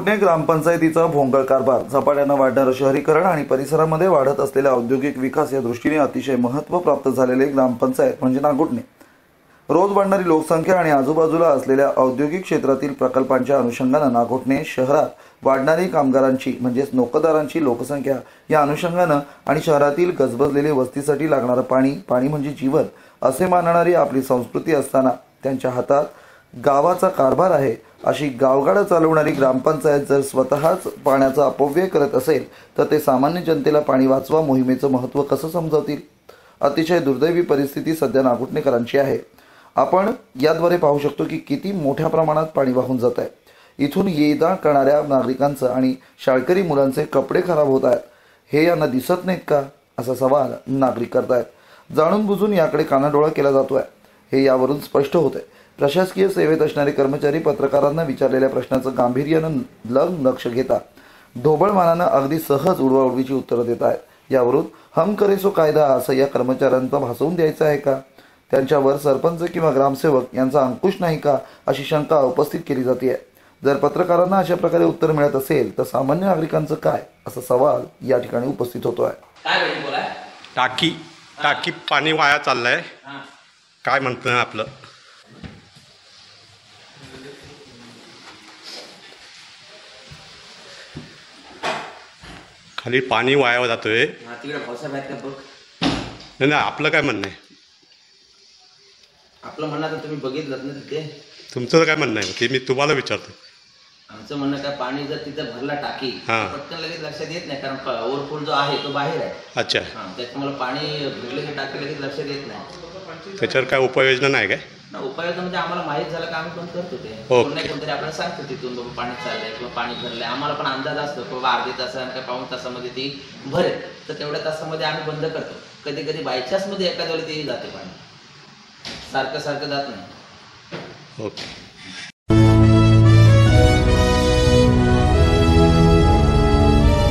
नागोठणे ग्रामपंचायतीचा भोंगळ कारभार, झपाट्यानं वाढणारं शहरीकरण आणि परिसरामध्ये वाढत असलेला औद्योगिक विकास या दृष्टीने अतिशय महत्त्व प्राप्त झालेले ग्रामपंचायत म्हणजे नागोठणे। रोज वाढणारी लोकसंख्या आणि आजूबाजूला असलेल्या औद्योगिक क्षेत्रातील प्रकल्पांच्या अनुषंगाने नागोठणे शहरात वाढणारी कामगारांची म्हणजेच नोकरदारांची लोकसंख्या या अनुषंगाने आणि शहरातील गजबजलेली वस्तीसाठी लागणारं पाणी म्हणजे जीवन असे मानणारी आपली संस्कृती असताना त्यांच्या हातात गावाचा कारभार आहे अशी गावगाडा चालवणारी ग्रामपंचायत जर स्वतःच पाण्याचा अपव्यय करत असेल तर ते सामान्य जनतेला पाणी वाचवा मोहिमेचं महत्त्व कसं समजावतील। अतिशय दुर्दैवी परिस्थिती सध्या नागोठणेकरांची आहे। आपण याद्वारे पाहू शकतो की किती मोठ्या प्रमाणात पाणी वाहून जात आहे। इथून ये-जा करणाऱ्या नागरिकांचं आणि शाळकरी मुलांचे कपडे खराब होत आहेत। हे यांना दिसत नाहीत का असा सवाल नागरिक करतायत। जाणून बुजून याकडे कानाडोळा केला जातोय हे यावरून स्पष्ट होते। प्रशासकीय सेवेत असणारे कर्मचारी पत्रकारांना विचारलेल्या प्रश्नाचं गांभीर्यानं लक्ष घेता ढोबळमानानं अगदी सहज उडवाउडवीची उत्तरं देत आहेत। यावरून हम करे सो कायदा असं या कर्मचाऱ्यांचा भासवून द्यायचं आहे का? त्यांच्यावर सरपंच किंवा ग्रामसेवक यांचा अंकुश नाही का अशी शंका उपस्थित केली जाते। जर पत्रकारांना अशा प्रकारे उत्तर मिळत असेल तर सामान्य नागरिकांचं काय असा सवाल या ठिकाणी उपस्थित होतोय। टाकी पाणी वाया चाललंय, काय म्हणतं आपलं? खाली पाणी वाया जातोय। नाही आपलं काय म्हणणं आहे? आपलं म्हणणं तर तुम्ही बघितलं ना तिथे, तुमचं काय म्हणणं आहे ते मी तुम्हाला विचारतो। आमचं म्हणणं काय, पाणी जर तिथे भरला टाकी पटकन लगेच लक्षात येत नाही, कारण ओव्हरफ्लो जो आहे तो बाहेर आहे। अच्छा, त्याच्यामुळे पाणी भरले की टाकी लगेच लक्षात येत नाही। त्याच्यावर काय उपाययोजना नाही काय? उपाययोजना म्हणजे आम्हाला माहीत झालं का आम्ही पण करतो ते, कोणतरी आपल्याला सांगतो तिथून बाबा पाणी चाललंय किंवा पाणी भरलंय। आम्हाला पण अंदाज असतो की बाबा अर्ध्या तासानं काय पाऊण तासामध्ये ती भरेल, तर तेवढ्या तासामध्ये आम्ही बंद करतो। कधी कधी बायचान्समध्ये एखाद्या वेळेला ते जाते पाणी, सारखं जात नाही। ओके।